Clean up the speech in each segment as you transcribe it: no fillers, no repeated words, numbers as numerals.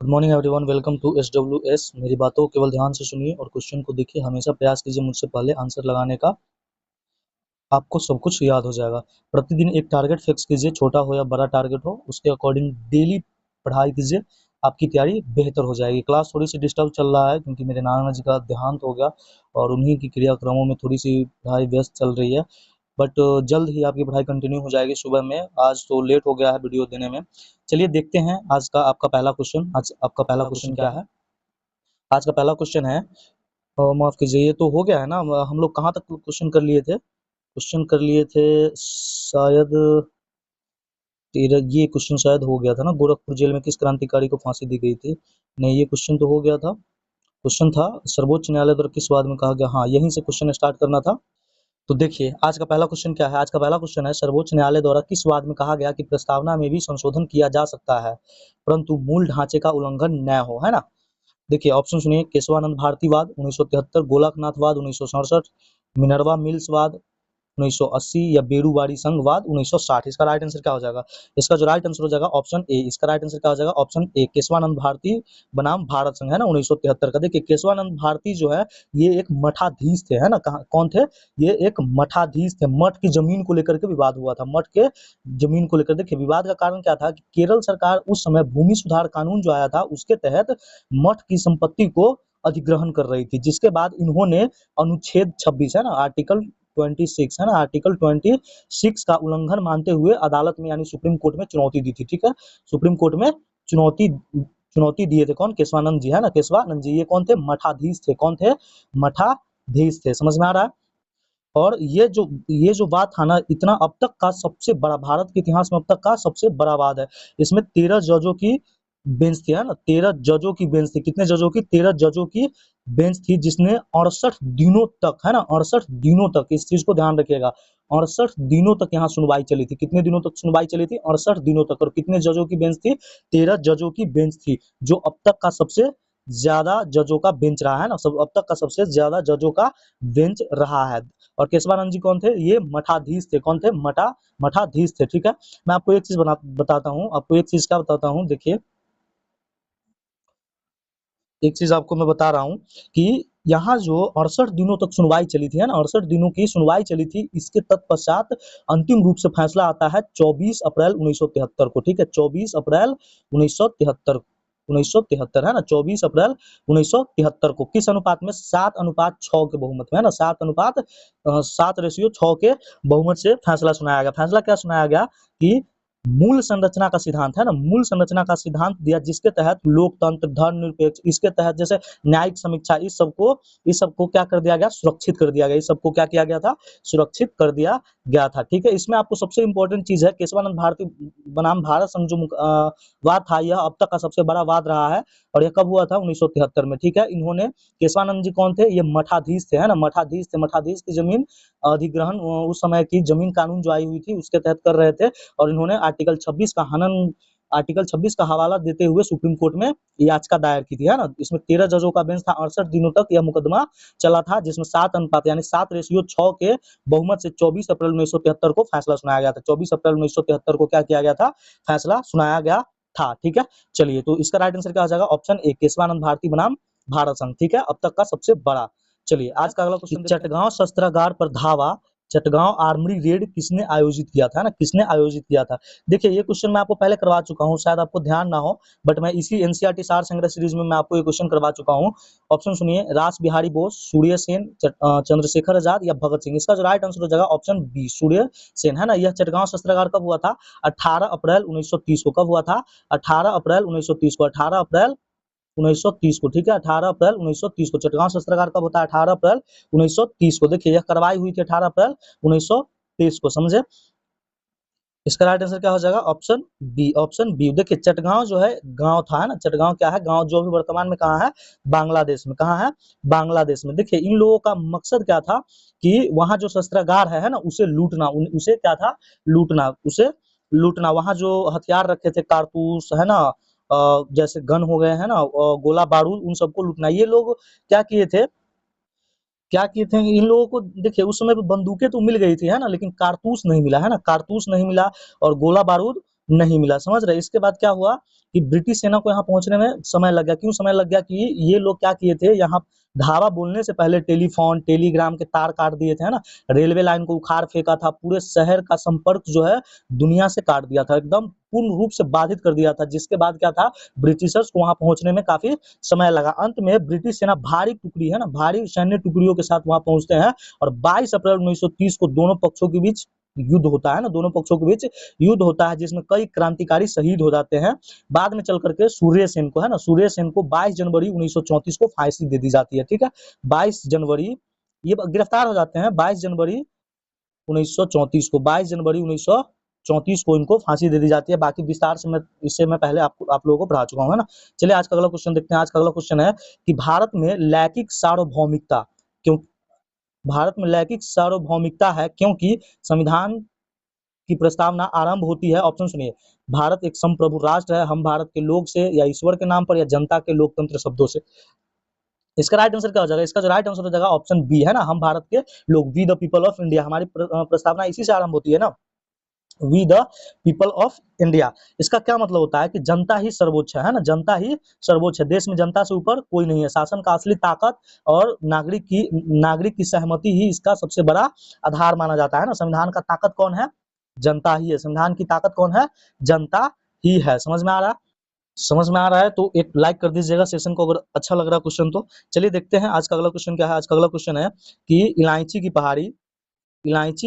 Good morning everyone, welcome to SWS। मेरी बातों को केवल ध्यान से सुनिए और क्वेश्चन को देखिए। हमेशा प्रयास कीजिए मुझसे पहले आंसर लगाने का, आपको सब कुछ याद हो जाएगा। प्रतिदिन एक टारगेट फिक्स कीजिए, छोटा हो या बड़ा टारगेट हो, उसके अकॉर्डिंग डेली पढ़ाई कीजिए, आपकी तैयारी बेहतर हो जाएगी। क्लास थोड़ी सी डिस्टर्ब चल रहा है क्योंकि मेरे नाना जी का देहांत हो गया और उन्हीं की क्रियाक्रमों में थोड़ी सी पढ़ाई व्यस्त चल रही है। बट जल्द ही आपकी पढ़ाई कंटिन्यू हो जाएगी सुबह में। आज तो लेट हो गया है वीडियो देने में। चलिए देखते हैं आज का आपका पहला क्वेश्चन। आज आपका पहला क्वेश्चन क्या है? आज का पहला क्वेश्चन है, माफ कीजिए, ये तो हो गया है ना। हम लोग कहाँ तक क्वेश्चन कर लिए थे? क्वेश्चन कर लिए थे शायद तेरा, ये क्वेश्चन शायद हो गया था ना, गोरखपुर जेल में किस क्रांतिकारी को फांसी दी गई थी। नहीं, ये क्वेश्चन तो हो गया था। क्वेश्चन था सर्वोच्च न्यायालय द्वारा किस वाद में कहा गया। हाँ, यहीं से क्वेश्चन स्टार्ट करना था। तो देखिए आज का पहला क्वेश्चन क्या है। आज का पहला क्वेश्चन है, सर्वोच्च न्यायालय द्वारा किस वाद में कहा गया कि प्रस्तावना में भी संशोधन किया जा सकता है परंतु मूल ढांचे का उल्लंघन न हो, है ना। देखिए ऑप्शन सुनिए, केशवानंद भारतीवाद 1973, गोलकनाथवाद 1967, मिनर्वा मिल्सवाद 1980 या बेड़ूवाड़ी संघवाद 1960। इसका राइट आंसर क्या हो जाएगा? इसका जो राइट आंसर हो जाएगा ऑप्शन ए। इसका राइट आंसर क्या हो जाएगा? ऑप्शन ए, केशवानंद भारती बनाम भारत संघ, है ना, 1973 का। देखिए केशवानंद भारती जो है ये एक मठाधीश थे, है ना। कौन थे? ये एक मठाधीश थे। मठ की जमीन को लेकर के विवाद हुआ था। मठ के जमीन को लेकर, देखिए विवाद का कारण क्या था कि केरल सरकार उस समय भूमि सुधार कानून जो आया था उसके तहत मठ की संपत्ति को अधिग्रहण कर रही थी, जिसके बाद इन्होंने अनुच्छेद 26, है ना, आर्टिकल 26, है ना, आर्टिकल 26 का उल्लंघन मानते हुए अदालत में यानी सुप्रीम कोर्ट में चुनौती दी थी। ठीक है, सुप्रीम कोर्ट में चुनौती चुनौती दिए थे। कौन? केशवानंद जी, है ना, केशवानंद जी। ये कौन थे? मठाधीश थे। कौन थे? मठाधीश थे। समझ में आ रहा है? और ये जो बात था ना, इतना अब तक का सबसे बड़ा, भारत के इतिहास में अब तक का सबसे बड़ा वाद है। इसमें 13 जजों की बेंच थी, है ना, 13 जजों की बेंच थी। कितने जजों की? 13 जजों की बेंच थी, जिसने 68 दिनों तक, है ना, 68 दिनों तक, इस चीज को ध्यान रखिएगा, 68 दिनों तक यहाँ सुनवाई चली थी। कितने दिनों तक सुनवाई चली थी? 68 दिनों तक। और कितने जजों की बेंच थी? 13 जजों की बेंच थी, जो अब तक का सबसे ज्यादा जजों का बेंच रहा है ना, सब अब तक का सबसे ज्यादा जजों का बेंच रहा है। और केशवानंद जी कौन थे? ये मठाधीश थे। कौन थे? मठाधीश थे। ठीक है, मैं आपको एक चीज बताता हूँ। आपको एक चीज क्या बताता हूँ, देखिए एक चीज आपको मैं बता रहा हूँ कि यहाँ जो 68 दिनों तक सुनवाई चली थी, है ना, 68 दिनों की सुनवाई चली थी, इसके तत्पश्चात अंतिम रूप से फैसला आता है 24 अप्रैल 1973 को। ठीक है, 24 अप्रैल 1973, 1973, है ना, 24 अप्रैल 1973 को। किस अनुपात में? 7:6 के बहुमत में, है ना, 7:7:6 के बहुमत से फैसला सुनाया गया। फैसला क्या सुनाया गया कि मूल संरचना का सिद्धांत, है ना, मूल संरचना का सिद्धांत दिया, जिसके तहत लोकतंत्र, धर्मनिरपेक्ष, इसके तहत जैसे न्यायिक समीक्षा, इस सबको क्या कर दिया गया? सुरक्षित कर दिया गया। इस सबको क्या किया गया था? सुरक्षित कर दिया गया था। ठीक है, इसमें आपको सबसे इंपॉर्टेंट चीज है, केशवानंद भारती बनाम भारत संघ जो वाद था, यह अब तक का सबसे बड़ा वाद रहा है। और यह कब हुआ था? 1973 में। ठीक है, इन्होंने, केशवानंद जी कौन थे? ये मठाधीश थे, है ना, मठाधीश थे। मठाधीश की जमीन अधिग्रहण, उस समय की जमीन कानून जो आई हुई थी उसके तहत कर रहे थे। और इन्होंने आर्टिकल 26 का हवाला देते हुए सुप्रीम कोर्ट में याचिका दायर की थी, है ना। इसमें 13 जजों का बेंच था। 68 दिनों तक यह मुकदमा चला था, जिसमें 7 अनुपात यानी 7:6 के बहुमत से 24 अप्रैल 1973 को फैसला सुनाया गया था। 24 अप्रैल 1973 को क्या किया गया था? फैसला सुनाया गया था। ठीक है, चलिए, तो इसका राइट आंसर क्या हो जाएगा? ऑप्शन ए, केशवानंद भारती बनाम भारत संघ। ठीक है, अब तक का सबसे बड़ा। चलिए आज का अगला क्वेश्चन, चटगांव शस्त्रागार पर धावा, चटगांव आर्मरी रेड किसने आयोजित किया था ना, किसने आयोजित किया था। देखिए ये क्वेश्चन मैं आपको पहले करवा चुका हूं, शायद आपको ध्यान ना हो, बट मैं इसी एनसीईआरटी सार संग्रह सीरीज में मैं आपको ये क्वेश्चन करवा चुका हूं। ऑप्शन सुनिए, रास बिहारी बोस, सूर्य सेन, चंद्रशेखर आजाद या भगत सिंह। इसका जो राइट आंसर हो जाएगा ऑप्शन बी, सूर्य सेन, है ना। यह चटगांव शस्त्रागार कब हुआ था? 18 अप्रैल 1930 को। कब हुआ था? 18 अप्रैल 1930 को। 18 अप्रैल 1930 को। ठीक है, 18 अप्रैल 1930 को। चटगांव शस्त्रागार कब होता है? 18 अप्रैल 1930 को। देखिए यह कार्रवाई हुई थी 18 अप्रैल 1930 को। समझे? इसका राइट आंसर क्या हो जाएगा? Option B, option B. देखिए चटगांव जो है गांव था, है ना, चटगांव क्या है? गांव, जो भी वर्तमान में कहाँ है? बांग्लादेश में। कहाँ है? बांग्लादेश में। देखिए इन लोगों का मकसद क्या था कि वहां जो शस्त्रागार है ना, उसे लूटना, उसे क्या था? लूटना, उसे लूटना। वहां जो हथियार रखे थे, कारतूस, है ना, जैसे गन हो गए, है ना, गोला बारूद, उन सबको लूटना। ये लोग क्या किए थे? क्या किए थे इन लोगों को? देखिए उस समय बंदूकें तो मिल गई थी, है ना, लेकिन कारतूस नहीं मिला, है ना, कारतूस नहीं मिला और गोला बारूद नहीं मिला, समझ रहे। इसके बाद क्या हुआ कि ब्रिटिश सेना को यहाँ पहुंचने में समय लग गया। क्यों समय लग गया कि ये लोग क्या किए थे, यहाँ धावा बोलने से पहले टेलीफोन टेलीग्राम के तार काट दिए थे, है ना, रेलवे लाइन को उखाड़ फेंका था, पूरे शहर का संपर्क जो है दुनिया से काट दिया था, एकदम पूर्ण रूप से बाधित कर दिया था। जिसके बाद क्या था, ब्रिटिशर्स को वहां पहुंचने में काफी समय लगा। अंत में ब्रिटिश सेना भारी टुकड़ी, है ना, भारी सैन्य टुकड़ियों के साथ वहां पहुंचते हैं और 22 अप्रैल 1930 को दोनों पक्षों के बीच युद्ध होता है ना, दोनों पक्षों के बीच युद्ध होता है, जिसमें कई क्रांतिकारी शहीद हो जाते हैं। बाद में चल करके सूर्य सेन को, है ना, सूर्य सेन को 22 जनवरी 1934 को फांसी दे दी जाती है, ठीक है। 22 जनवरी ये गिरफ्तार हो जाते हैं, 22 जनवरी 1934 को, 22 जनवरी 1934 को इनको फांसी दे दी जाती है। बाकी विस्तार से मैं पहले आप लोगों को पढ़ा चुका हूँ, है ना। चलिए आज का अगला क्वेश्चन देखते हैं। आज का अगला क्वेश्चन है कि भारत में लैंगिक सार्वभौमिकता क्यों, भारत में लैंगिक सार्वभौमिकता है क्योंकि संविधान की प्रस्तावना आरंभ होती है। ऑप्शन सुनिए, भारत एक संप्रभु राष्ट्र है, हम भारत के लोग से, या ईश्वर के नाम पर, या जनता के लोकतंत्र शब्दों से। इसका राइट आंसर क्या हो जाएगा, इसका जो राइट आंसर हो जाएगा ऑप्शन बी, है ना, हम भारत के लोग, we the people of India. हमारी प्रस्तावना इसी से आरंभ होती है ना, we the people of India. इसका क्या मतलब होता है कि जनता ही सर्वोच्च है ना, जनता ही सर्वोच्च है, देश में जनता से ऊपर कोई नहीं है। शासन का असली ताकत और नागरिक की सहमति ही इसका सबसे बड़ा आधार माना जाता है ना। संविधान का ताकत कौन है, जनता ही है। संविधान की ताकत कौन है, जनता ही है। समझ में आ रहा है, समझ में आ रहा है तो एक लाइक कर दीजिएगा सेशन को, अगर अच्छा लग रहा है क्वेश्चन तो। चलिए देखते हैं आज का अगला क्वेश्चन क्या है। आज का अगला क्वेश्चन है कि इलायची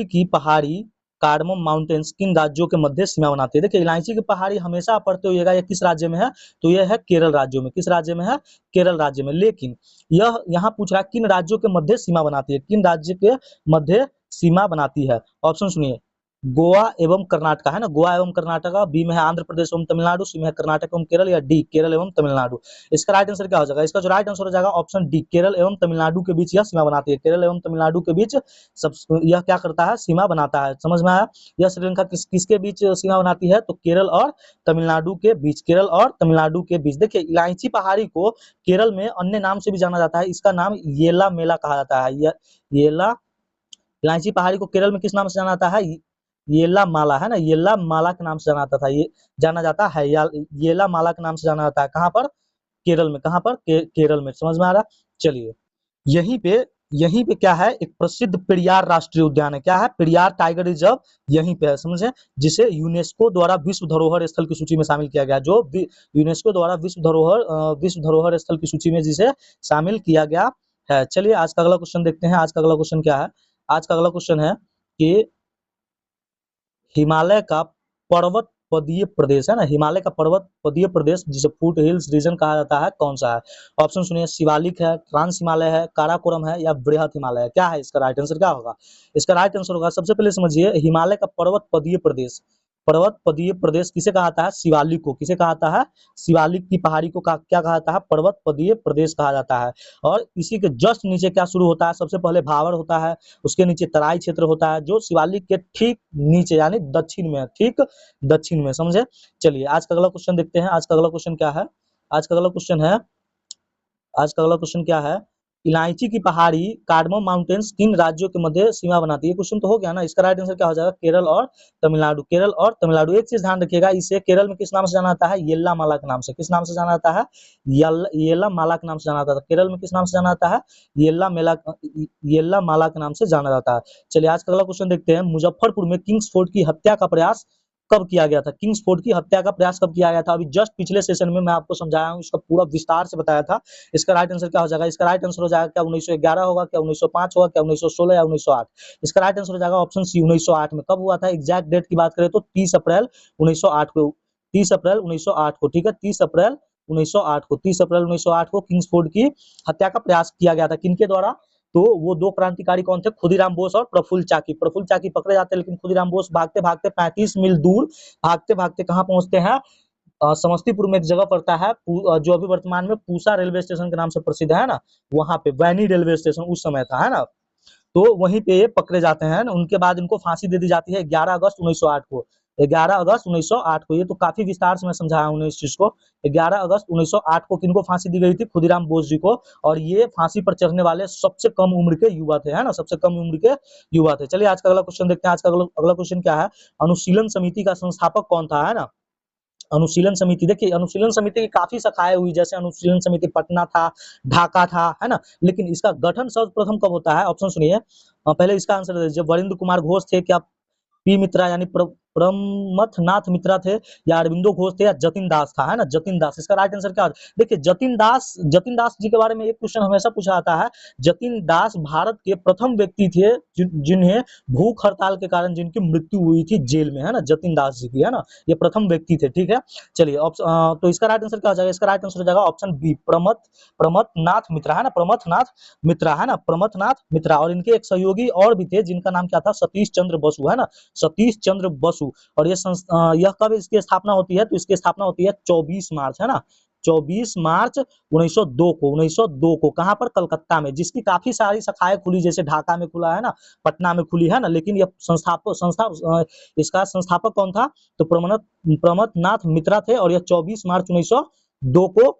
की पहाड़ी कार्डमम माउंटेन्स किन राज्यों के मध्य सीमा बनाती है। देखिए इलायची की पहाड़ी हमेशा आप पढ़ते होइएगा, ये किस राज्य में है, तो यह है केरल राज्यों में। किस राज्य में है, केरल राज्य में। लेकिन यह यहाँ पूछ रहा है किन राज्यों के मध्य सीमा बनाती है, किन राज्य के मध्य सीमा बनाती है। ऑप्शन सुनिए, गोवा एवं कर्नाटक, है ना, गोवा एवं कर्नाटक। बी में है आंध्र प्रदेश एवं तमिलनाडु, सी में है कर्नाटक एवं केरल, या डी केरल एवं तमिलनाडु। इसका राइट आंसर क्या हो जाएगा, इसका जो राइट आंसर हो जाएगा ऑप्शन डी, केरल एवं तमिलनाडु के बीच यह सीमा बनाती है। केरल एवं तमिलनाडु के बीच यह क्या करता है, सीमा बनाता है। समझ में आया। यह श्रीलंका किसके बीच सीमा बनाती है, तो केरल और तमिलनाडु के बीच, केरल और तमिलनाडु के बीच। देखिए इलायची पहाड़ी को केरल में अन्य नाम से भी जाना जाता है, इसका नाम येला मेला कहा जाता है। येला, इलायची पहाड़ी को केरल में किस नाम से जाना जाता है, येला माला, है ना, येला माला के नाम से जाना जाता था, ये जाना जाता है, येला माला के नाम से जाना जाता है। कहाँ पर, केरल में। कहाँ पर, केरल में। समझ में आ रहा। चलिए यहीं पे क्या है, एक प्रसिद्ध पेरियार राष्ट्रीय उद्यान है। क्या है, पेरियार टाइगर रिजर्व यहीं पे है, समझे, जिसे यूनेस्को द्वारा विश्व धरोहर स्थल की सूची में शामिल किया गया। जो यूनेस्को द्वारा विश्व धरोहर स्थल की सूची में जिसे शामिल किया गया है। चलिए आज का अगला क्वेश्चन देखते हैं। आज का अगला क्वेश्चन क्या है, आज का अगला क्वेश्चन है कि हिमालय का पर्वत पदीय प्रदेश, है ना, हिमालय का पर्वत पदीय प्रदेश जिसे फुट हिल्स रीजन कहा जाता है, कौन सा है। ऑप्शन सुनिए, शिवालिक है, ट्रांस हिमालय है, काराकोरम है, या बृहत हिमालय है। क्या है इसका राइट आंसर, क्या होगा इसका राइट आंसर होगा, सबसे पहले समझिए, हिमालय का पर्वत पदीय प्रदेश, पर्वत पदीय प्रदेश किसे कहा जाता है, शिवालिक को। किसे कहा जाता है, शिवालिक की पहाड़ी को क्या कहा जाता है, पर्वत पदीय प्रदेश कहा जाता है। और इसी के जस्ट नीचे क्या शुरू होता है, सबसे पहले भावर होता है, उसके नीचे तराई क्षेत्र होता है, जो शिवालिक के ठीक नीचे यानी दक्षिण में, ठीक दक्षिण में। समझे। चलिए आज का अगला क्वेश्चन देखते हैं। आज का अगला क्वेश्चन क्या है, आज का अगला क्वेश्चन है, आज का अगला क्वेश्चन क्या है, इलायची की पहाड़ी कार्डमम माउंटेन्स किन राज्यों के मध्य सीमा बनाती है। क्वेश्चन तो हो गया ना, इसका राइट आंसर क्या हो जाएगा, केरल और तमिलनाडु। केरल और तमिलनाडु। एक चीज ध्यान रखिएगा, इसे केरल में किस नाम से जाना जाता है, येला माला के नाम से। किस नाम से जाना जाता है, येला माला के नाम से जाना जाता है। केरल में किस नाम से जाना जाता है, येला माला के नाम से जाना जाता है। चलिए आज का अगला क्वेश्चन देखते हैं। मुजफ्फरपुर में किंग्सफोर्ड की हत्या का प्रयास कब किया गया था, किंग्सफोर्ड की हत्या का प्रयास कब किया गया था। अभी जस्ट पिछले सेशन में मैं आपको समझाया हूँ, इसका पूरा विस्तार से बताया था। इसका राइट आंसर क्या हो जाएगा, इसका राइट आंसर हो जाएगा क्या 1911 होगा, क्या 1905 होगा, क्या 1916 या 1908। इसका राइट आंसर हो जाएगा ऑप्शन सी 1908 में। कब हुआ था, एग्जैक्ट डेट की बात करें तो 30 अप्रैल 1908 को, 30 अप्रैल 1908 को, ठीक है, 30 अप्रैल 1908 को, 30 अप्रैल 1908 को किंग्सफोर्ड की हत्या का प्रयास किया गया था। किनके द्वारा, तो वो दो क्रांतिकारी कौन थे, खुदीराम बोस और प्रफुल्ल चाकी। प्रफुल्ल चाकी पकड़े जाते हैं, लेकिन खुदीराम बोस भागते भागते 35 मील दूर भागते भागते कहाँ पहुंचते हैं, समस्तीपुर में एक जगह पड़ता है, जो अभी वर्तमान में पूसा रेलवे स्टेशन के नाम से प्रसिद्ध है ना, वहां पे वैनी रेलवे स्टेशन उस समय था, है ना, तो वहीं पे पकड़े जाते हैं। उनके बाद इनको फांसी दे दी जाती है 11 अगस्त 1908 को। 11 अगस्त 1908 को। ये तो काफी विस्तार से मैं समझाया हूं इस चीज को। 11 अगस्त 1908 को किनको फांसी दी गई थी? खुदीराम बोस जी को। और ये फांसी पर चढ़ने वाले सबसे कम उम्र के युवा थे, है ना, सबसे कम उम्र के युवा थे। चलिए आज का अगला क्वेश्चन देखते हैं। आज का अगला क्वेश्चन क्या है? अनुशीलन समिति का संस्थापक कौन था, है ना। अनुशीलन समिति, देखिए अनुशीलन समिति की काफी शाखाएं हुई, जैसे अनुशीलन समिति पटना था, ढाका था, है ना। लेकिन इसका गठन सर्वप्रथम कब होता है? ऑप्शन सुनिए। पहले इसका आंसर दीजिए। जब वरिंद्र कुमार घोष थे, क्या पी मित्रा यानी प्रमथनाथ मित्रा थे, या अरविंदो घोष थे, या जतिन दास था, है ना, जतिन दास। इसका राइट आंसर क्या है? देखिए जतिन दास जी के बारे में एक क्वेश्चन हमेशा पूछा जाता है। जतिन दास भारत के प्रथम व्यक्ति थे जिन्हें भूख हड़ताल के कारण जिनकी मृत्यु हुई थी जेल में, है ना, जतिन दास जी की, है ना, ये प्रथम व्यक्ति थे। ठीक है, चलिए तो इसका राइट आंसर क्या हो जाएगा? इसका राइट आंसर हो जाएगा ऑप्शन बी, प्रमथनाथ मित्रा, है ना, प्रमथनाथ मित्रा, है ना, प्रमथनाथ मित्रा। और इनके एक सहयोगी और भी थे जिनका नाम क्या था? सतीश चंद्र बसु, है ना, सतीश चंद्र बसु। और यह कब इसकी स्थापना होती है? तो इसकी स्थापना होती है 24 मार्च, है ना, 24 मार्च 1902 को। कहां पर? कलकत्ता में, जिसकी काफी सारी शाखाएं खुली, जैसे ढाका में खुला है ना, पटना में खुली है ना। लेकिन यह इसका संस्थापक कौन था? तो प्रमथनाथ मित्रा थे। और यह 24 मार्च 1902 को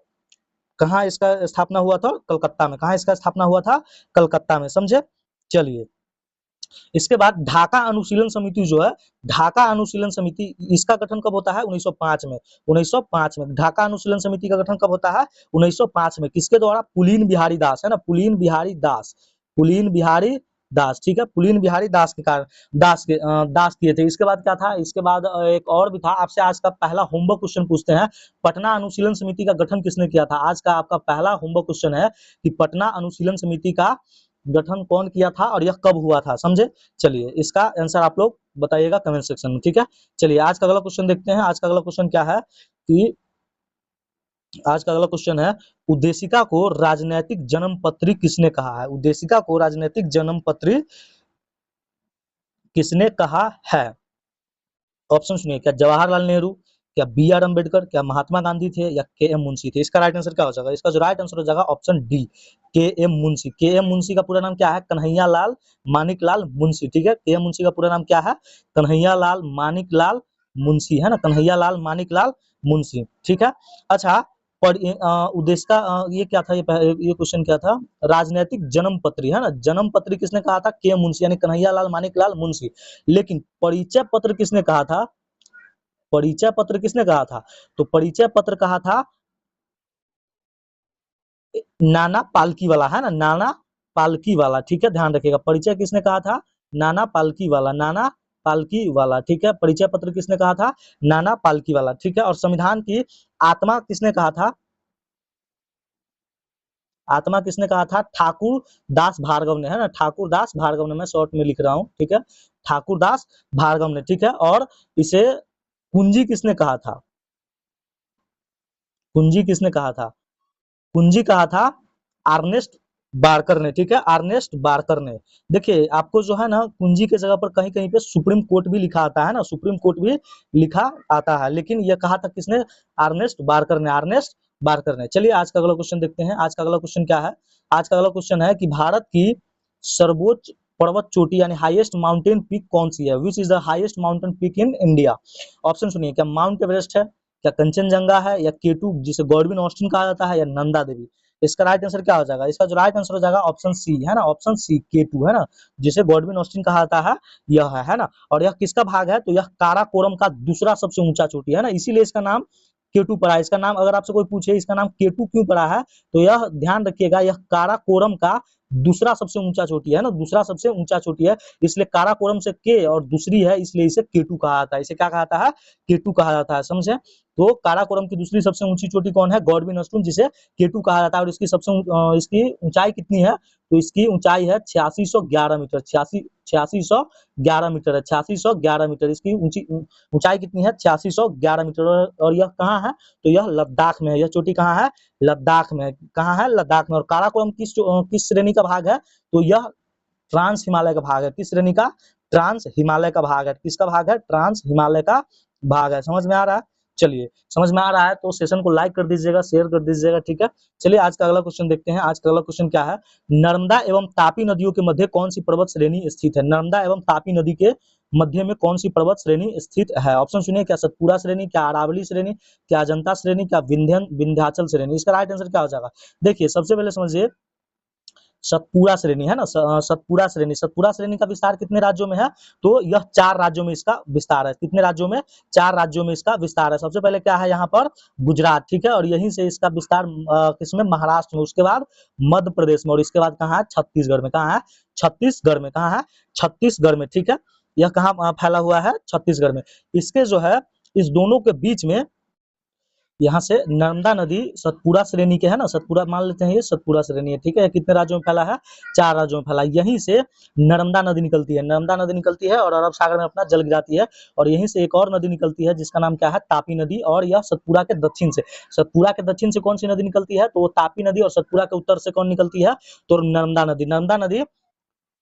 कहाँ इसका स्थापना हुआ था? कलकत्ता में। कहाँ इसका स्थापना हुआ था? कलकत्ता में, समझे। चलिए इसके बाद ढाका अनुशीलन समिति जो है, ढाका अनुशीलन समिति, इसका गठन कब होता है? 1905 में। 1905 में ढाका अनुशीलन समिति का गठन कब होता है? 1905 में। किसके द्वारा? पुलीन बिहारी दास, है ना, पुलीन बिहारी दास, पुलीन बिहारी दास। ठीक है, पुलीन बिहारी दास के कारण दास किए थे। इसके बाद क्या था? इसके बाद एक और भी था। आपसे आज का पहला होमवर्क क्वेश्चन पूछते हैं, पटना अनुशीलन समिति का गठन किसने किया था? आज का आपका पहला होमवर्क क्वेश्चन है कि पटना अनुशीलन समिति का गठन कौन किया था और यह कब हुआ था, समझे। चलिए इसका आंसर आप लोग बताइएगा कमेंट सेक्शन में। ठीक है, चलिए आज का अगला क्वेश्चन देखते हैं। आज का अगला क्वेश्चन क्या है कि आज का अगला क्वेश्चन है, उद्देशिका को राजनैतिक जन्मपत्री किसने कहा है? उद्देशिका को राजनैतिक जन्मपत्री किसने कहा है? ऑप्शन सुनिए। क्या जवाहरलाल नेहरू, क्या बी आर अम्बेडकर, क्या महात्मा गांधी थे, या के एम मुंशी थे? इसका राइट आंसर क्या हो जाएगा? इसका जो राइट आंसर हो जाएगा ऑप्शन डी, के एम मुंशी। के एम मुंशी का पूरा नाम क्या है? कन्हैया लाल मानिक लाल मुंशी। ठीक है, के एम मुंशी का पूरा नाम क्या है? कन्हैया लाल मानिक लाल मुंशी, है ना, कन्हैया लाल मानिक लाल मुंशी। ठीक है, अच्छा उद्देश्य का ये क्या था? ये क्वेश्चन क्या था? राजनीतिक जन्म पत्री, है ना, जन्म पत्री किसने कहा था? के मुंशी यानी कन्हैया लाल मानिक लाल मुंशी। लेकिन परिचय पत्र किसने कहा था? परिचय पत्र किसने कहा था? तो परिचय पत्र कहा था नाना पालकी वाला, है ना, नाना पालकी वाला। ठीक है, ध्यान रखिएगा। परिचय किसने कहा था? नाना पालकी वाला, नाना पालकी वाला। ठीक है, परिचय पत्र किसने कहा था? नाना पालकी वाला। ठीक है, और संविधान की आत्मा किसने कहा था? आत्मा किसने कहा था? ठाकुर दास भार्गव ने, है ना, ठाकुर दास भार्गव ने। मैं शॉर्ट में लिख रहा हूँ। ठीक है, ठाकुर दास भार्गव ने। ठीक है, और इसे कुंजी किसने कहा था? कुंजी किसने कहा था? कुंजी कहा था आर्नेस्ट बारकर ने। ठीक है, आर्नेस्ट बारकर ने। देखिए आपको जो है ना, कुंजी के जगह पर कहीं कहीं पे सुप्रीम कोर्ट भी लिखा आता है ना, सुप्रीम कोर्ट भी लिखा आता है, लेकिन यह कहा था किसने? आर्नेस्ट बारकर ने, आर्नेस्ट बारकर ने। चलिए आज का अगला क्वेश्चन देखते हैं। आज का अगला क्वेश्चन क्या है? आज का अगला क्वेश्चन है कि भारत की सर्वोच्च पर्वत चोटी यानी हाईएस्ट माउंटेन पीक कौन सी है? Which is the highest mountain peak in India? Option सुनिए। क्या माउंट एवरेस्ट है, क्या कंचनजंगा है, या केटू जिसे गॉडविन ऑस्टिन कहा जाता है, या नंदा देवी? इसका राइट आंसर क्या हो जाएगा? इसका जो राइट आंसर हो जाएगा ऑप्शन सी, है ना, ऑप्शन सी, केटू, है ना, जिसे गॉडविन ऑस्टिन कहा जाता है, यह है ना। और यह किसका भाग है? तो यह काराकोरम का दूसरा सबसे ऊंचा चोटी है ना, इसीलिए इसका नाम केटू पड़ा है। इसका नाम अगर आपसे कोई पूछे इसका नाम केटू क्यों पड़ा है, तो यह ध्यान रखिएगा, यह काराकोरम का दूसरा सबसे ऊंचा चोटी है ना, दूसरा सबसे ऊंचा चोटी है, इसलिए काराकोरम से के और दूसरी है, इसलिए इसे केटू कहा जाता है। इसे क्या कहा जाता है? केटू कहा जाता है, समझे। तो काराकोरम की दूसरी सबसे ऊंची चोटी कौन है? गॉडविन ऑस्टिन, जिसे केटू कहा जाता है। और इसकी इसकी ऊंचाई कितनी है? तो इसकी ऊंचाई है 8611 मीटर, 8611 मीटर है, 8611 मीटर इसकी ऊंचाई कितनी है? 8611 मीटर। और यह कहाँ है? तो यह लद्दाख में है। यह चोटी कहाँ है? लद्दाख में। कहाँ है? लद्दाख में। और काराकोरम किस श्रेणी का भाग है? तो यह ट्रांस हिमालय का भाग है। किस श्रेणी का? ट्रांस हिमालय का भाग है। किसका भाग है? ट्रांस हिमालय का भाग है। समझ में आ रहा है? चलिए समझ में आ रहा है तो सेशन को लाइक कर दीजिएगा, शेयर कर दीजिएगा। ठीक है, चलिए आज का अगला क्वेश्चन देखते हैं। आज का अगला क्वेश्चन क्या है? नर्मदा एवं तापी नदियों के मध्य कौन सी पर्वत श्रेणी स्थित है? नर्मदा एवं तापी नदी के मध्य में कौन सी पर्वत श्रेणी स्थित है? ऑप्शन सुनिए, क्या सतपुड़ा श्रेणी, क्या अरावली श्रेणी, क्या अजंता श्रेणी, क्या विंध्याचल श्रेणी? इसका राइट आंसर क्या हो जाएगा? देखिए सबसे पहले समझिए, सतपुड़ा श्रेणी है ना, सतपुड़ा श्रेणी का विस्तार कितने राज्यों में है? तो यह 4 राज्यों में इसका विस्तार है। कितने राज्यों में? 4 राज्यों में इसका विस्तार है। सबसे पहले क्या है यहाँ पर? गुजरात, ठीक है, और यहीं से इसका विस्तार किसमें? महाराष्ट्र में, उसके बाद मध्य प्रदेश में, और इसके बाद कहाँ है? छत्तीसगढ़ में। कहाँ है? छत्तीसगढ़ में। कहाँ है? छत्तीसगढ़ में, ठीक है। यह कहाँ फैला हुआ है? छत्तीसगढ़ में। इसके जो है, इस दोनों के बीच में यहाँ से नर्मदा नदी सतपुड़ा श्रेणी के है ना, सतपुड़ा मान लेते हैं, ये सतपुड़ा श्रेणी है, ठीक है। कितने राज्यों में फैला है? 4 राज्यों में फैला। यहीं से नर्मदा नदी निकलती है, नर्मदा नदी निकलती है और अरब सागर में अपना जल गिराती है। और यहीं से एक और नदी निकलती है जिसका नाम क्या है? तापी नदी। और यह सतपुड़ा के दक्षिण से, सतपुड़ा के दक्षिण से कौन सी नदी निकलती है? तो तापी नदी। और सतपुड़ा के उत्तर से कौन निकलती है? तो नर्मदा नदी। नर्मदा नदी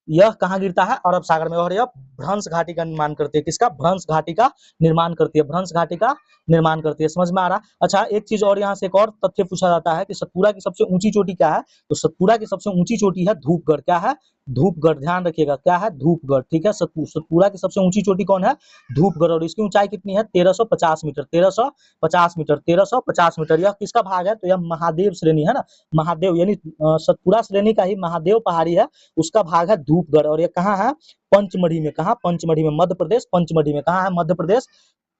यह कहाँ गिरता है? अरब सागर में। और यह भ्रंश घाटी का निर्माण करती है। किसका? भ्रंश घाटी का निर्माण करती है, भ्रंश घाटी का निर्माण करती है। समझ में आ रहा? अच्छा, एक चीज और यहाँ से एक और तथ्य पूछा जाता है कि सतपुड़ा की सबसे ऊंची चोटी क्या है? तो सतपुड़ा की सबसे ऊंची चोटी है धूपगढ़। क्या है? धूपगढ़। ध्यान रखिएगा, क्या है? धूपगढ़, ठीक है। सतपुड़ा की सबसे ऊंची चोटी कौन है? धूपगढ़। और इसकी ऊंचाई कितनी है? 1350 मीटर। 1350 metre, 1350 metre. यह किसका भाग है? तो यह महादेव श्रेणी है ना, महादेव, यानी सतपुड़ा श्रेणी का ही महादेव पहाड़ी है, उसका भाग है धूपगढ़। और ये कहाँ है? पंचमढ़ी में। कहाँ? पंचमढ़ी में, मध्य प्रदेश, पंचमढ़ी में। कहाँ है? मध्य प्रदेश,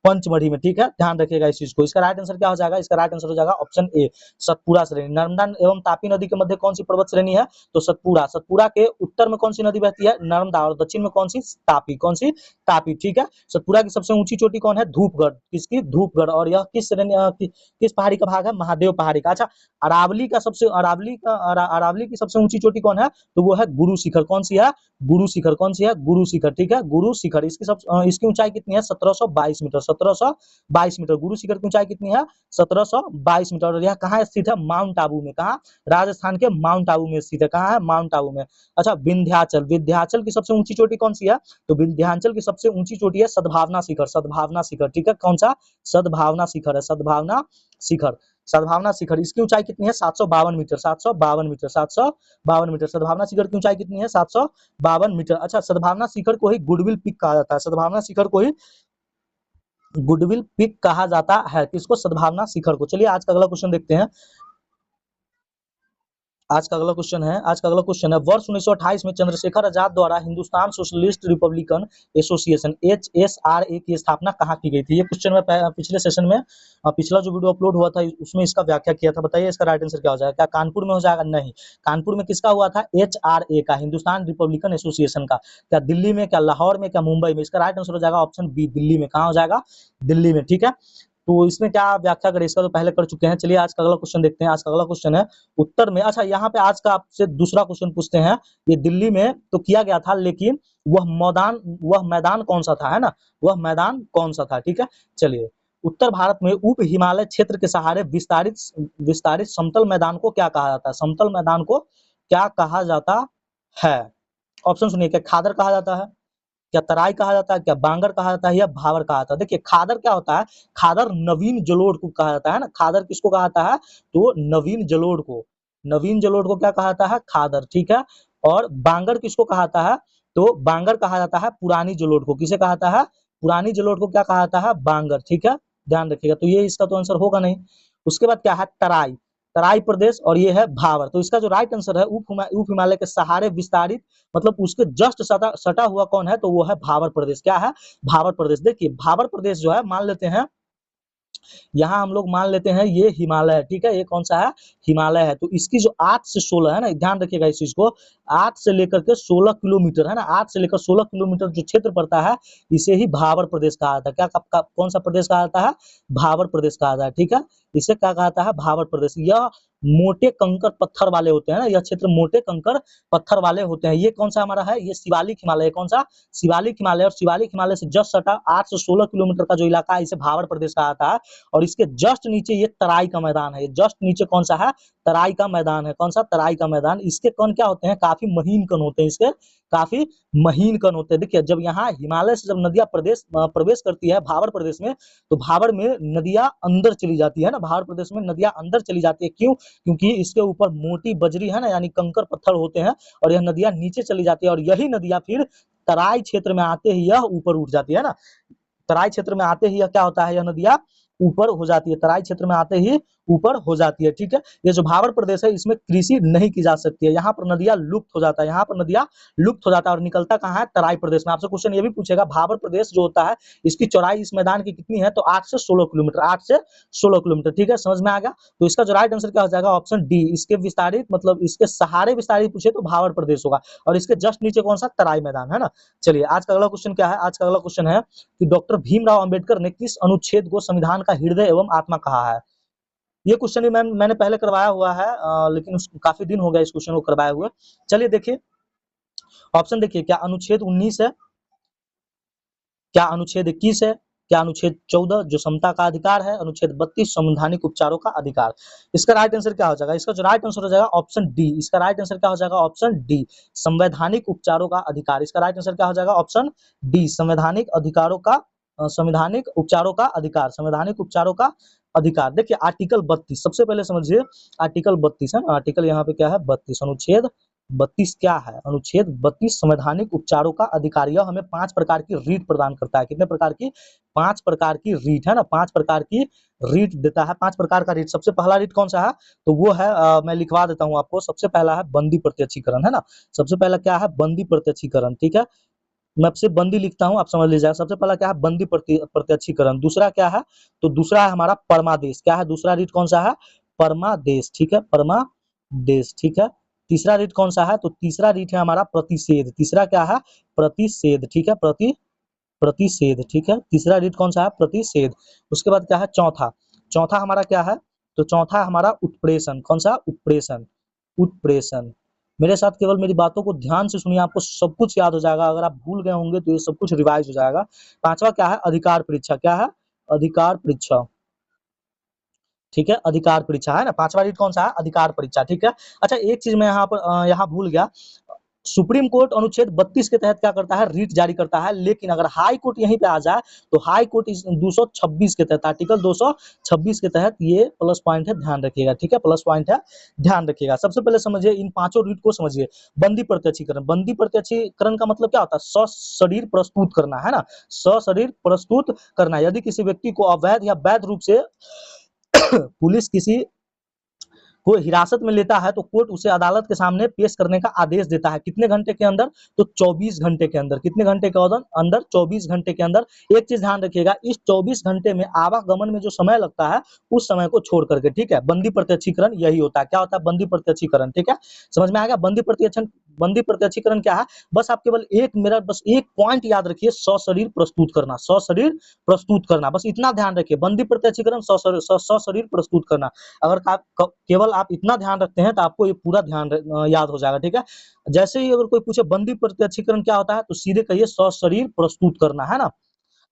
पंचमढ़ी में, ठीक है। ध्यान रखिएगा इस चीज को। इसका राइट आंसर क्या हो जाएगा? इसका राइट आंसर हो जाएगा ऑप्शन ए, सतपुड़ा श्रेणी। नर्मदा एवं तापी नदी के मध्य कौन सी पर्वत श्रेणी है? तो सतपुड़ा। सतपुड़ा के उत्तर में कौन सी नदी बहती है? नर्मदा। और दक्षिण में कौन सी? तापी। कौन सी? तापी, ठीक है। सतपुड़ा की सबसे ऊंची चोटी कौन है? धूपगढ़। किसकी? धूपगढ़। और यह किस श्रेणी किस पहाड़ी का भाग है? महादेव पहाड़ी का। अच्छा, अरावली की सबसे ऊंची चोटी कौन है? तो वो है गुरु शिखर। कौन सी है? गुरु शिखर। कौन सी है? गुरु शिखर, ठीक है, गुरु शिखर। इसकी ऊंचाई कितनी है? 1722 मीटर। 1722 मीटर। गुरु शिखर की ऊंचाई कितनी है? 1722 मीटर। और यह कहाँ स्थित है? माउंट आबू में। कहाँ? राजस्थान के माउंट आबू में स्थित है। कहाँ है? माउंट आबू में। अच्छा, विंध्याचल। विंध्याचल की सबसे ऊंची चोटी कौन सी है? तो विंध्याचल की सबसे ऊंची चोटी है सद्भावना शिखर। सद्भावना शिखर, ठीक है। कौन सा? सद्भावना शिखर है, सद्भावना शिखर। सद्भावना शिखर, इसकी ऊंचाई कितनी है? 752 मीटर। 752 metre, 752 metre. सद्भावना शिखर की ऊंचाई कितनी है? 752 मीटर। अच्छा, सद्भावना शिखर को ही गुडविल पीक कहा जाता है। सद्भावना शिखर को ही गुडविल पीक कहा जाता है। किसको? सद्भावना शिखर को। चलिए आज का अगला क्वेश्चन देखते हैं। आज का अगला क्वेश्चन है, वर्ष 1928 में चंद्रशेखर आजाद द्वारा Hindustan socialist Republican association HSRA की स्थापना कहाँ की गई थी? ये क्वेश्चन में पिछले सेशन में, पिछला जो वीडियो अपलोड हुआ था उसमें इसका व्याख्या किया था। बताइए इसका राइट आंसर क्या हो जाएगा? क्या कानपुर में हो जाएगा? नहीं, कानपुर में किसका हुआ था? HRA का, हिंदुस्तान रिपब्लिकन एसोसिएशन का। क्या दिल्ली में, क्या लाहौर में, क्या मुंबई में? इसका राइट आंसर हो जाएगा ऑप्शन बी, दिल्ली में। कहाँ हो जाएगा? दिल्ली में, ठीक है। तो इसमें क्या व्याख्या करें इसका, तो पहले कर चुके हैं। चलिए आज का अगला क्वेश्चन देखते हैं। आज का अगला क्वेश्चन है उत्तर में। अच्छा, यहाँ पे आज का आपसे दूसरा क्वेश्चन पूछते हैं। ये दिल्ली में तो किया गया था, लेकिन वह मैदान कौन सा था, है ना? वह मैदान कौन सा था, ठीक है। चलिए, उत्तर भारत में उप हिमालय क्षेत्र के सहारे विस्तारित समतल मैदान को क्या कहा जाता है? समतल मैदान को क्या कहा जाता है? ऑप्शन सुनिए, क्या खादर कहा जाता है, क्या तराई कहा जाता है, क्या बांगर कहा जाता है, या भावर कहा जाता है? देखिए, खादर क्या होता है? खादर नवीन जलोढ़ को कहा जाता है ना। खादर किसको कहा जाता है? तो नवीन जलोढ़ को। नवीन जलोढ़ को क्या कहा जाता है? खादर, ठीक है। और बांगर किसको कहा जाता है? तो बांगर कहा जाता है पुरानी जलोढ़ को। किसे कहा जाता है? पुरानी जलोढ़ को क्या कहा जाता है? बांगर, ठीक है। ध्यान रखिएगा, तो ये इसका तो आंसर होगा नहीं। उसके बाद क्या है? तराई, तराई प्रदेश। और ये है भावर। तो इसका जो राइट आंसर है, उप हिमालय के सहारे विस्तारित, मतलब उसके जस्ट सटा हुआ कौन है? तो वो है भावर प्रदेश। क्या है? भावर प्रदेश। देखिए, भावर प्रदेश जो है, मान लेते हैं यहाँ हम लोग मान लेते हैं ये हिमालय है, ठीक है। ये कौन सा है? हिमालय है। तो इसकी जो 8 से 16 है ना, ध्यान रखिएगा इस चीज को, 8 से लेकर के 16 किलोमीटर है ना, 8 से लेकर 16 किलोमीटर जो क्षेत्र पड़ता है, इसे ही भावर प्रदेश कहा जाता है। क्या कौन सा प्रदेश कहा जाता है? भावर प्रदेश कहा जाता है, ठीक है। इसे क्या कहा जाता है? भावर प्रदेश। यह मोटे कंकर पत्थर वाले होते हैं ना, यह क्षेत्र मोटे कंकर पत्थर वाले होते हैं। ये कौन सा हमारा है? ये शिवालिक हिमालय। कौन सा? शिवालिक हिमालय। और शिवालिक हिमालय से जस्ट सटा 8 से 16 किलोमीटर का जो इलाका है, इसे भावर प्रदेश कहा जाता है। और इसके जस्ट नीचे ये तराई का मैदान है। ये जस्ट नीचे कौन सा है? तराई का मैदान है। कौन सा? तराई का मैदान। इसके कण क्या होते हैं? काफी महीन कण होते हैं। इसके काफी महीन कण होते हैं। देखिए, जब यहाँ हिमालय से जब नदियां प्रवेश करती है भावर प्रदेश में, तो भावर में नदियां अंदर चली जाती है ना, भावर प्रदेश में नदियां अंदर चली जाती है। क्यों? क्योंकि इसके ऊपर मोटी बजरी है ना, यानी कंकर पत्थर होते हैं, और यह नदियां नीचे चली जाती है। और यही नदियां फिर तराई क्षेत्र में आते ही यह ऊपर उठ जाती है ना, तराई क्षेत्र में आते ही यह क्या होता है, यह नदियां ऊपर हो जाती है, तराई क्षेत्र में आते ही ऊपर हो जाती है, ठीक है। ये जो भाबर प्रदेश है इसमें कृषि नहीं की जा सकती है, यहाँ पर नदियां लुप्त हो जाता है, यहाँ पर नदियां लुप्त हो जाता है और निकलता कहाँ है, तराई प्रदेश में। आपसे क्वेश्चन ये भी पूछेगा भाबर प्रदेश जो होता है इसकी चौड़ाई इस मैदान की कितनी है, तो 8 से 16 किलोमीटर, 8 से 16 किलोमीटर, ठीक है, समझ में आ गया। तो इसका जो राइट आंसर क्या हो जाएगा, ऑप्शन डी, इसके विस्तारित मतलब इसके सहारे विस्तारित पूछे तो भाबर प्रदेश होगा और इसके जस्ट नीचे कौन सा, तराई मैदान, है ना। चलिए आज का अगला क्वेश्चन क्या है, आज का अगला क्वेश्चन है कि डॉक्टर भीमराव अंबेडकर ने किस अनुच्छेद को संविधान का हृदय एवं आत्मा कहा है। ये क्वेश्चन भी मैंने पहले करवाया हुआ है, लेकिन काफी दिन हो गया इस क्वेश्चन को करवाए हुए। चलिए देखिए ऑप्शन देखिए, क्या अनुच्छेद 19 है, क्या अनुच्छेद 21 है, क्या अनुच्छेद 14 जो समता का अधिकार है, अनुच्छेद 32 संवैधानिक उपचारों का अधिकार। इसका राइट आंसर क्या हो जाएगा, इसका जो राइट आंसर हो जाएगा ऑप्शन डी, इसका राइट आंसर क्या हो जाएगा, ऑप्शन डी, संवैधानिक उपचारों का अधिकार। इसका राइट आंसर क्या हो जाएगा, ऑप्शन डी, संवैधानिक अधिकारों का संवैधानिक उपचारों का अधिकार, संवैधानिक उपचारों का अधिकार। देखिए आर्टिकल 32 सबसे पहले समझिए, आर्टिकल 32 है, आर्टिकल यहाँ पे क्या है 32, अनुच्छेद 32 क्या है, अनुच्छेद 32 संवैधानिक उपचारों का अधिकार। यह हमें 5 प्रकार की रीट प्रदान करता है, कितने प्रकार की, 5 प्रकार की रीट, है ना, 5 प्रकार की रीट देता है, 5 प्रकार का रीट। सबसे पहला रीट कौन सा है, तो वो है मैं लिखवा देता हूँ आपको, सबसे पहला है बंदी प्रत्यक्षीकरण, है ना, सबसे पहला क्या है, बंदी प्रत्यक्षीकरण, ठीक है, मैं सिर्फ बंदी लिखता हूँ आप समझ लीजिएगा। सबसे पहला क्या है, बंदी प्रत्यक्षीकरण। दूसरा क्या है, तो दूसरा है हमारा परमादेश, क्या है दूसरा रीट कौन सा है, परमादेश, ठीक है, परमादेश, ठीक है। तीसरा रीट कौन सा है, तो तीसरा रीट है हमारा प्रतिषेध, तीसरा क्या है, प्रतिषेध, ठीक है, प्रतिषेध, ठीक है, तीसरा रीट कौन सा है, प्रतिषेध। उसके बाद क्या है, चौथा, चौथा हमारा क्या है, तो चौथा हमारा उत्प्रेषण, कौन सा, उत्प्रेषण, उत्प्रेषण। मेरे साथ केवल मेरी बातों को ध्यान से सुनिए, आपको सब कुछ याद हो जाएगा, अगर आप भूल गए होंगे तो ये सब कुछ रिवाइज हो जाएगा। पांचवा क्या है, अधिकार परीक्षा, क्या है, अधिकार परीक्षा, ठीक है, अधिकार परीक्षा, है ना, पांचवा रीट कौन सा है, अधिकार परीक्षा, ठीक है। अच्छा एक चीज मैं यहाँ पर यहाँ भूल गया, सुप्रीम कोर्ट अनुच्छेद 32 के तहत क्या करता है, रीट जारी करता है, लेकिन अगर हाई कोर्ट यहीं पे आ जाए तो हाई कोर्ट इस 226 के तहत, आर्टिकल 226 के तहत, ये प्लस पॉइंट है, ध्यान रखिएगा, ठीक है, प्लस पॉइंट है, ध्यान रखिएगा। सबसे पहले समझिए इन पांचों रीट को समझिए। बंदी प्रत्यक्षीकरण, बंदी प्रत्यक्षीकरण का मतलब क्या होता है, सशरीर प्रस्तुत करना, है ना, सशरीर प्रस्तुत करना। यदि किसी व्यक्ति को अवैध या वैध रूप से पुलिस किसी को हिरासत में लेता है तो कोर्ट उसे अदालत के सामने पेश करने का आदेश देता है, कितने घंटे के अंदर, तो 24 घंटे के अंदर, कितने घंटे के अंदर, 24 घंटे के अंदर। एक चीज ध्यान रखिएगा, इस 24 घंटे में आवागमन में जो समय लगता है उस समय को छोड़ करके, ठीक है, बंदी प्रत्यक्षीकरण यही होता है। क्या होता है, बंदी प्रत्यक्षीकरण, ठीक है, समझ में आ गया। बंदी प्रत्यक्षीकरण क्या है, बस आप केवल मेरा बस एक पॉइंट याद रखिए, सशरीर प्रस्तुत करना, सशरीर प्रस्तुत करना, बस इतना ध्यान रखिए, बंदी प्रत्यक्षीकरण सशरीर प्रस्तुत करना। अगर केवल आप इतना ध्यान रखते हैं तो आपको ये पूरा ध्यान याद हो जाएगा, ठीक है। जैसे ही अगर कोई पूछे बंदी प्रत्यक्षीकरण क्या होता है तो सीधे कहिए सशरीर प्रस्तुत करना, है ना।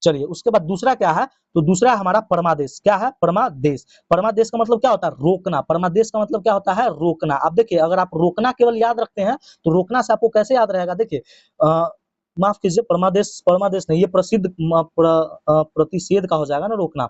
चलिए उसके बाद दूसरा क्या है, तो दूसरा हमारा परमादेश, क्या है, परमादेश। परमादेश का मतलब क्या होता है, रोकना, परमादेश का मतलब क्या होता है, रोकना। अब देखिए अगर आप रोकना केवल याद रखते हैं तो रोकना से आपको कैसे याद रहेगा, देखिए माफ कीजिए, परमादेश, परमादेश नहीं, ये प्रसिद्ध प्रतिषेध का हो जाएगा ना, रोकना।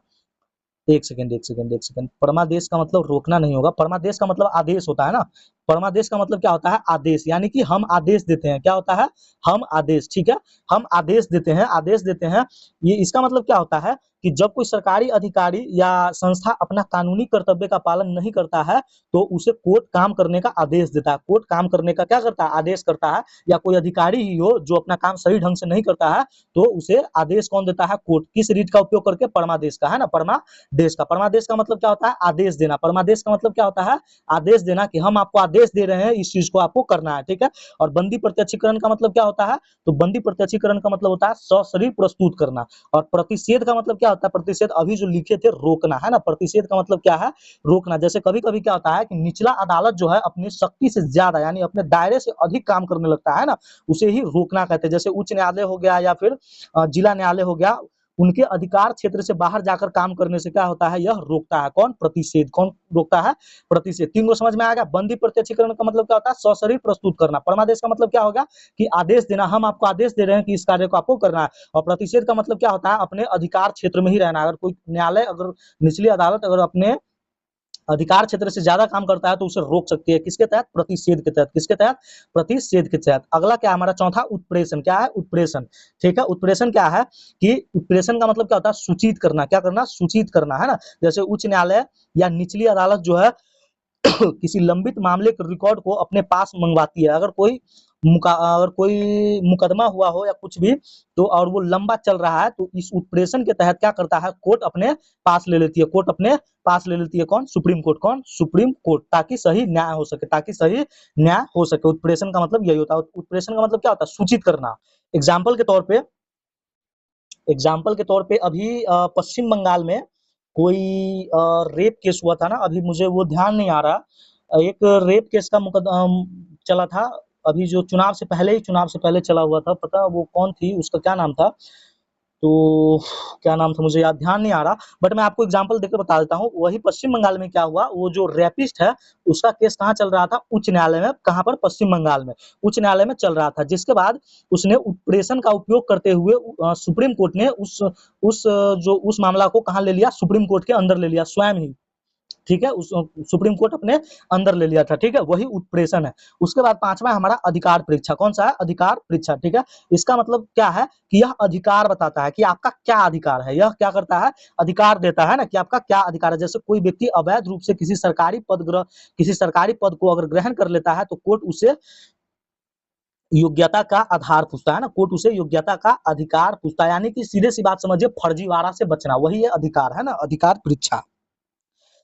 एक सेकंड, एक सेकंड, एक सेकंड, परमादेश का मतलब रोकना नहीं होगा, परमादेश का मतलब आदेश होता है ना, परमादेश का मतलब क्या होता है, आदेश, यानी कि हम आदेश देते हैं, क्या होता है, हम आदेश, ठीक है, हम आदेश देते हैं, आदेश देते हैं। ये इसका मतलब क्या होता है कि जब कोई सरकारी अधिकारी या संस्था अपना कानूनी कर्तव्य का पालन नहीं करता है तो उसे कोर्ट काम करने का आदेश देता है, कोर्ट काम करने का क्या करता है, आदेश करता है। या कोई अधिकारी ही हो जो अपना काम सही ढंग से नहीं करता है तो उसे आदेश कौन देता है, कोर्ट। किस रीत का उपयोग करके, परमादेश का, है ना, परमादेश का। परमादेश का मतलब क्या होता है, आदेश देना। परमादेश का मतलब क्या होता है, आदेश देना, कि हम आपको आदेश दे रहे हैं इस चीज को आपको करना है, ठीक है। और बंदी प्रत्यक्षीकरण का मतलब क्या होता है, तो बंदी प्रत्यक्षीकरण का मतलब होता है सशरीर प्रस्तुत करना। और प्रतिषेध का मतलब क्या होता है, प्रतिषेध अभी जो लिखे थे, रोकना, है ना। प्रतिषेध का मतलब क्या है, रोकना। जैसे कभी कभी क्या होता है कि निचला अदालत जो है अपनी शक्ति से ज्यादा यानी अपने दायरे से अधिक काम करने लगता है ना, उसे ही रोकना कहते हैं। जैसे उच्च न्यायालय हो गया या फिर जिला न्यायालय हो गया, उनके अधिकार क्षेत्र से बाहर जाकर काम करने से क्या होता है, यह रोकता है, कौन, प्रतिषेध। कौन रोकता है, प्रतिषेध। तीन को समझ में आ गया। बंदी प्रत्यक्षीकरण का मतलब क्या होता है, सशरीर प्रस्तुत करना। परमादेश का मतलब क्या होगा, कि आदेश देना, हम आपको आदेश दे रहे हैं कि इस कार्य को आपको करना है। और प्रतिषेध का मतलब क्या होता है, अपने अधिकार क्षेत्र में ही रहना। अगर कोई न्यायालय, अगर निचली अदालत अगर अपने अधिकार क्षेत्र से ज्यादा काम करता है तो उसे रोक सकती है, किसके तहत? प्रतिषेध के तहत। किसके तहत? प्रतिषेध के तहत। अगला क्या है हमारा चौथा? उत्प्रेषण। क्या है? उत्प्रेषण। ठीक है, उत्प्रेषण क्या है कि उत्प्रेषण का मतलब क्या होता है? सूचित करना। क्या करना? सूचित करना, है ना। जैसे उच्च न्यायालय या निचली अदालत जो है किसी लंबित मामले के रिकॉर्ड को अपने पास मंगवाती है। अगर कोई मुकदमा हुआ हो या कुछ भी तो और वो लंबा चल रहा है तो इस उत्प्रेषण के तहत क्या करता है? कोर्ट अपने पास ले लेती है। कोर्ट अपने पास ले लेती है। कौन? Supreme court. कौन? Supreme court. ताकि सही न्याय हो सके, ताकि सही न्याय हो सके। उत्प्रेषण का मतलब यही होता है। उत्प्रेषण का मतलब क्या होता है? सूचित करना। एग्जाम्पल के तौर पे अभी पश्चिम बंगाल में कोई रेप केस हुआ था ना, अभी मुझे वो ध्यान नहीं आ रहा। एक रेप केस का मुकदमा चला था अभी, जो चुनाव से पहले चला हुआ था। पता वो कौन थी, उसका क्या नाम था? तो क्या नाम था मुझे याद ध्यान नहीं आ रहा, बट मैं आपको एग्जांपल देकर बता देता हूँ। वही पश्चिम बंगाल में क्या हुआ, वो जो रेपिस्ट है उसका केस कहाँ चल रहा था? उच्च न्यायालय में। कहाँ पर? पश्चिम बंगाल में उच्च न्यायालय में चल रहा था। जिसके बाद उसने उत्प्रेषण का उपयोग करते हुए सुप्रीम कोर्ट ने उस मामला को कहाँ ले लिया? सुप्रीम कोर्ट के अंदर ले लिया स्वयं ही। ठीक है, उस सुप्रीम कोर्ट अपने अंदर ले लिया था। ठीक है, वही उत्प्रेषण है। उसके बाद पांचवा हमारा अधिकार परीक्षा। कौन सा है? अधिकार परीक्षा। ठीक है, इसका मतलब क्या है कि यह अधिकार बताता है कि आपका क्या अधिकार है। यह क्या करता है? अधिकार देता है ना कि आपका क्या अधिकार है। जैसे कोई व्यक्ति अवैध रूप से किसी सरकारी पद को अगर ग्रहण कर लेता है तो कोर्ट उसे योग्यता का आधार पूछता है ना, कोर्ट उसे योग्यता का अधिकार पूछता है। यानी कि सीधे सी बात समझिए, फर्जीवाड़ा से बचना, वही है अधिकार, है ना, अधिकार परीक्षा।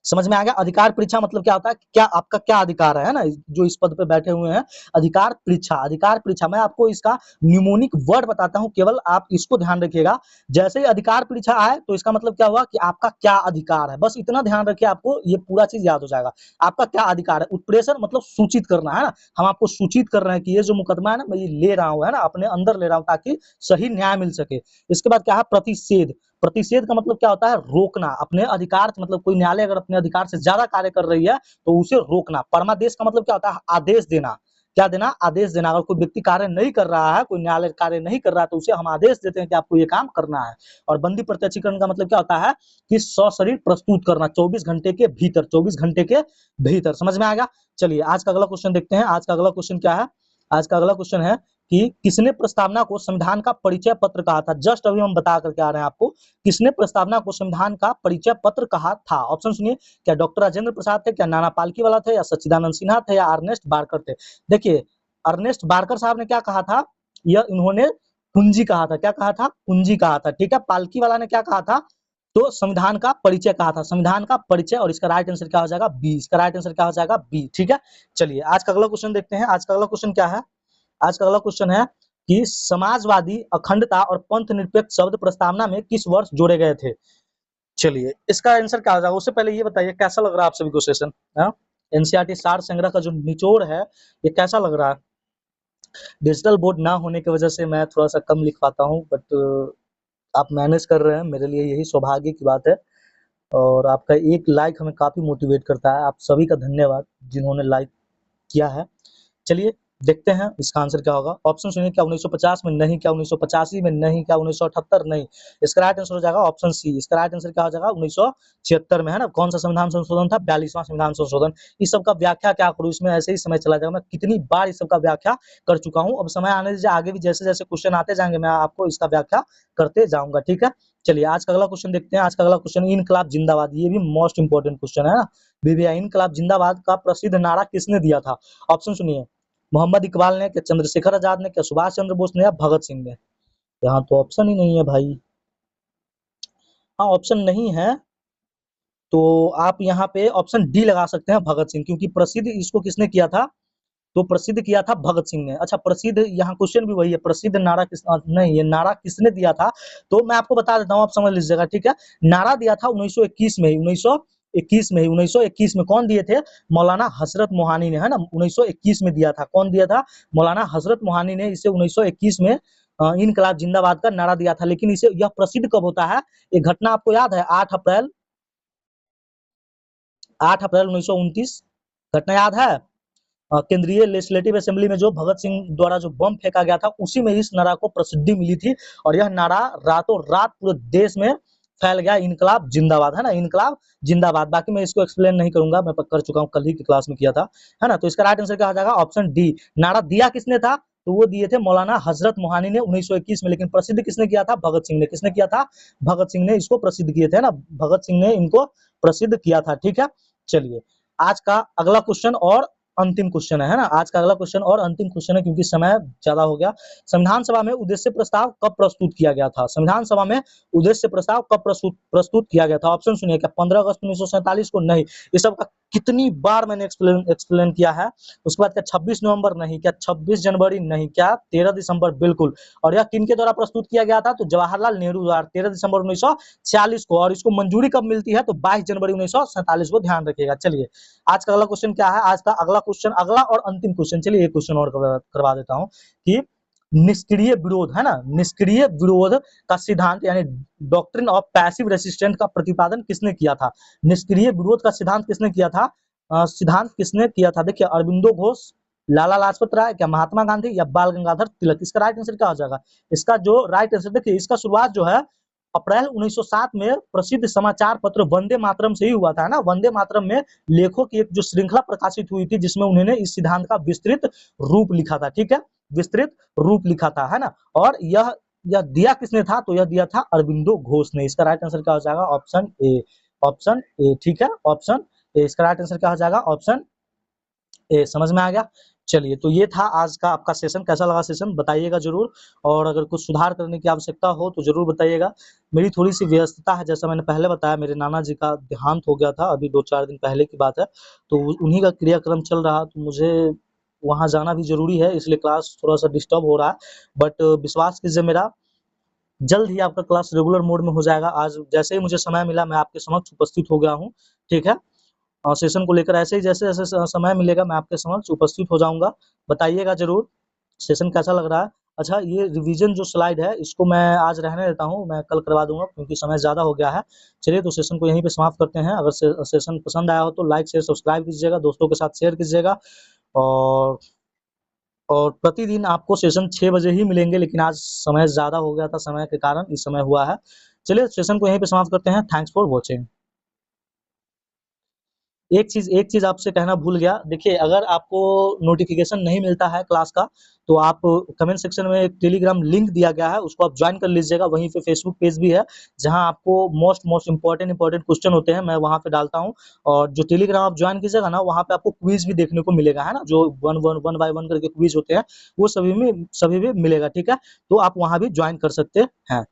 समझ में आ गया? अधिकार परीक्षा मतलब क्या होता है? क्या आपका क्या अधिकार है ना, जो इस पद पे बैठे हुए हैं। अधिकार परीक्षा। अधिकार परीक्षा मैं आपको इसका न्यूमोनिक वर्ड बताता हूं, केवल आप इसको ध्यान रखिएगा। जैसे ही अधिकार परीक्षा आए तो इसका मतलब क्या हुआ कि आपका क्या अधिकार है, बस इतना ध्यान रखिए, आपको ये पूरा चीज याद हो जाएगा। आपका क्या अधिकार है। उत्प्रेषण मतलब सूचित करना, है ना। हम आपको सूचित कर रहे हैं कि ये जो मुकदमा है ना, मैं ये ले रहा हूँ, है ना, अपने अंदर ले रहा हूँ ताकि सही न्याय मिल सके। इसके बाद क्या है? प्रतिषेध। प्रतिषेध का मतलब क्या होता है? रोकना। अपने अधिकार मतलब कोई न्यायालय अगर अपने अधिकार से ज्यादा कार्य कर रही है तो उसे रोकना। परमादेश का मतलब क्या होता है? आदेश देना। क्या देना? आदेश देना। अगर कोई व्यक्ति कार्य नहीं कर रहा है, कोई न्यायालय कार्य नहीं कर रहा है तो उसे हम आदेश देते हैं कि आपको ये काम करना है। और बंदी प्रत्यक्षीकरण का मतलब क्या होता है? कि सशरीर प्रस्तुत करना 24 घंटे के भीतर। 24 घंटे के भीतर। समझ में आएगा? चलिए आज का अगला क्वेश्चन देखते हैं। आज का अगला क्वेश्चन क्या है? आज का अगला क्वेश्चन है कि किसने प्रस्तावना को संविधान का परिचय पत्र कहा था? जस्ट अभी हम बता करके आ रहे हैं आपको, किसने प्रस्तावना को संविधान का परिचय पत्र कहा था। ऑप्शन सुनिए, क्या डॉक्टर राजेंद्र प्रसाद थे, क्या नाना पालकीवाला थे, या सच्चिदानंद सिन्हा थे, या अर्नेस्ट बारकर थे। देखिए, अर्नेस्ट बारकर साहब ने क्या कहा था? यह इन्होंने कुंजी कहा था। क्या कहा था? कुंजी कहा था। ठीक है, पालकी वाला ने क्या कहा था? तो संविधान का परिचय कहा था। संविधान का परिचय। और इसका राइट आंसर क्या हो जाएगा? बी। इसका राइट आंसर क्या हो जाएगा? बी। ठीक है, चलिए आज का अगला क्वेश्चन देखते हैं। आज का अगला क्वेश्चन क्या है? आज का अगला क्वेश्चन है कि समाजवादी, अखंडता और पंथ निरपेक्ष शब्द प्रस्तावना में किस वर्ष जोड़े गए थे। चलिए इसका आंसर क्या हो जाएगा? उससे पहले ये बताइए कैसा लग रहा है आप सभी को सेशन? एनसीईआरटी सार संग्रह का जो निचोड़ है ये कैसा लग रहा है? डिजिटल बोर्ड ना होने की वजह से मैं थोड़ा सा कम लिख पाता हूँ, बट आप मैनेज कर रहे हैं, मेरे लिए यही सौभाग्य की बात है। और आपका एक लाइक हमें काफी मोटिवेट करता है। आप सभी का धन्यवाद जिन्होंने लाइक किया है। चलिए देखते हैं इसका आंसर क्या होगा। ऑप्शन सुनिए, क्या 1950 में? नहीं। क्या 1985 में? नहीं। क्या 1978? नहीं। इसका राइट आंसर हो जाएगा ऑप्शन सी। इसका राइट आंसर क्या हो जाएगा? 1976 में, है ना। कौन सा संविधान संशोधन था? 42वां संविधान संशोधन। इस सब का व्याख्या क्या करूँ, इसमें ऐसे ही समय चला जाएगा। मैं कितनी बार इस सब का व्याख्या कर चुका हूँ। अब समय आने दीजिए, आगे भी जैसे जैसे क्वेश्चन आते जाएंगे मैं आपको इसका व्याख्या करते जाऊंगा। ठीक है, चलिए आज का अगला क्वेश्चन देखते हैं। आज का अगला क्वेश्चन, इनकलाब जिंदाबाद। ये भी मोस्ट इंपोर्टेंट क्वेश्चन है ना। बीबीआई इनकलाब जिंदाबाद का प्रसिद्ध नारा किसने दिया था? ऑप्शन सुनिए, मोहम्मद इकबाल ने, क्या चंद्रशेखर आजाद ने, क्या सुभाष चंद्र बोस ने, या भगत सिंह ने। यहाँ तो ऑप्शन ही नहीं है भाई। हाँ, ऑप्शन नहीं है तो आप यहाँ पे ऑप्शन डी लगा सकते हैं, भगत सिंह, क्योंकि प्रसिद्ध इसको किसने किया था? तो प्रसिद्ध किया था भगत सिंह ने। अच्छा, प्रसिद्ध, यहाँ क्वेश्चन भी वही है, प्रसिद्ध नारा किस नहीं, ये नारा किसने दिया था? तो मैं आपको बता देता हूँ, आप समझ लीजिएगा। ठीक है, नारा दिया था 1921 में ही। 1921 में कौन दिए थे? मौलाना हजरत मोहानी ने, है ना। 1921 में दिया था। कौन दिया था? मौलाना हजरत मोहानी ने इसे 1921 में इनकलाब जिंदाबाद का नारा दिया था। लेकिन इसे यह प्रसिद्ध कब होता है? एक घटना आपको याद है? 8 अप्रैल 1929 घटना याद है? केंद्रीय लेजिस्लेटिव असेंबली में जो भगत सिंह द्वारा जो बम फेंका गया था, उसी में इस नारा को प्रसिद्धि मिली थी। और यह नारा रातों रात पूरे देश में फैल गया, इनकलाब जिंदाबाद, है ना, इनकलाब जिंदाबाद। बाकी मैं इसको एक्सप्लेन नहीं करूंगा, मैं कर चुका हूँ, कल ही की क्लास में किया था, है ना। तो इसका राइट आंसर क्या हो जाएगा, ऑप्शन डी। नारा दिया किसने था, तो वो दिए थे मौलाना हजरत मोहानी ने 1921 में, लेकिन प्रसिद्ध किसने किया था, भगत सिंह ने। किसने किया था, भगत सिंह ने इसको प्रसिद्ध किए थे ना, भगत सिंह ने इनको प्रसिद्ध किया था, ठीक है। चलिए आज का अगला क्वेश्चन और अंतिम क्वेश्चन है ना, आज का अगला क्वेश्चन और अंतिम क्वेश्चन है, क्योंकि समय ज्यादा हो गया। संविधान सभा में उद्देश्य प्रस्ताव कब प्रस्तुत किया गया था, संविधान सभा में उद्देश्य प्रस्ताव कब प्रस्तुत किया गया था। ऑप्शन सुनिए, क्या 15 अगस्त 1947 को, नहीं। इस सब का कितनी बार मैंने एक्सप्लेन किया है। उसके बाद क्या 26 नवंबर, नहीं। क्या 26 जनवरी, नहीं। क्या 13 दिसंबर, बिल्कुल। और यह किनके द्वारा प्रस्तुत किया गया था, तो जवाहरलाल नेहरू द्वारा 13 दिसंबर 1946 को। और इसको मंजूरी कब मिलती है, तो 22 जनवरी 1947 को, ध्यान रखिएगा। चलिए आज का अगला क्वेश्चन क्या है, आज का अगला क्वेश्चन, अगला और अंतिम क्वेश्चन, चलिए एक क्वेश्चन और करवा देता हूं कि निष्क्रिय विरोध, है ना, निष्क्रिय विरोध का सिद्धांत यानी डॉक्ट्रिन ऑफ पैसिव रेसिस्टेंस का प्रतिपादन किसने किया था। निष्क्रिय विरोध का सिद्धांत किसने किया था, सिद्धांत किसने किया था। देखिए अरविंदो घोष, लाला लाजपत राय, क्या महात्मा गांधी, या बाल गंगाधर तिलक। इसका राइट आंसर क्या हो जाएगा, इसका जो राइट आंसर, देखिए इसका शुरुआत जो है अप्रैल 1907 में प्रसिद्ध समाचार पत्र वंदे मातरम से ही हुआ था, है ना। वंदे मातरम में लेखों की एक जो श्रृंखला प्रकाशित हुई थी, जिसमें उन्होंने इस सिद्धांत का विस्तृत रूप लिखा था, ठीक है, विस्तृत रूप लिखा था, है ना। और यह दिया किसने था, तो यह दिया था अरविंदो घोष ने। इसका राइट आंसर क्या हो जाएगा, ऑप्शन ए, ऑप्शन ए, ठीक है, ऑप्शन ए। इसका राइट आंसर क्या हो जाएगा, ऑप्शन ए। समझ में आ गया। चलिए तो ये था आज का आपका सेशन, कैसा लगा सेशन बताइएगा जरूर, और अगर कुछ सुधार करने की आवश्यकता हो तो जरूर बताइएगा। मेरी थोड़ी सी व्यस्तता है, जैसा मैंने पहले बताया, मेरे नाना जी का देहांत हो गया था, अभी 2-4 दिन पहले की बात है, तो उन्हीं का क्रियाक्रम चल रहा, तो मुझे वहां जाना भी जरूरी है, इसलिए क्लास थोड़ा सा डिस्टर्ब हो रहा है। बट विश्वास कीजिए मेरा, जल्द ही आपका क्लास रेगुलर मोड में हो जाएगा। आज जैसे ही मुझे समय मिला मैं आपके समक्ष उपस्थित हो गया हूँ, ठीक है। सेशन को लेकर ऐसे ही जैसे जैसे समय मिलेगा मैं आपके समक्ष उपस्थित हो जाऊंगा। बताइएगा जरूर सेशन कैसा लग रहा है। अच्छा ये रिवीजन जो स्लाइड है इसको मैं आज रहने देता हूँ, मैं कल करवा दूंगा क्योंकि समय ज्यादा हो गया है। चलिए तो सेशन को यहीं पे समाप्त करते हैं। अगर सेशन पसंद आया हो तो लाइक शेयर सब्सक्राइब कीजिएगा, दोस्तों के साथ शेयर कीजिएगा, और प्रतिदिन आपको सेशन 6 बजे ही मिलेंगे, लेकिन आज समय ज्यादा हो गया था, समय के कारण इस समय हुआ है। चलिए सेशन को यहीं पे समाप्त करते हैं। Thanks for watching. एक चीज आपसे कहना भूल गया, देखिए अगर आपको नोटिफिकेशन नहीं मिलता है क्लास का, तो आप कमेंट सेक्शन में एक टेलीग्राम लिंक दिया गया है, उसको आप ज्वाइन कर लीजिएगा। वहीं पे फेसबुक पेज भी है, जहां आपको मोस्ट इंपॉर्टेंट क्वेश्चन होते हैं, मैं वहां पे डालता हूं। और जो टेलीग्राम आप ज्वाइन कीजिएगा ना, वहां पे आपको क्विज भी देखने को मिलेगा, है ना, जो वन बाय वन करके क्विज होते हैं, वो सभी में मिलेगा, ठीक है। तो आप वहां भी ज्वाइन कर सकते हैं।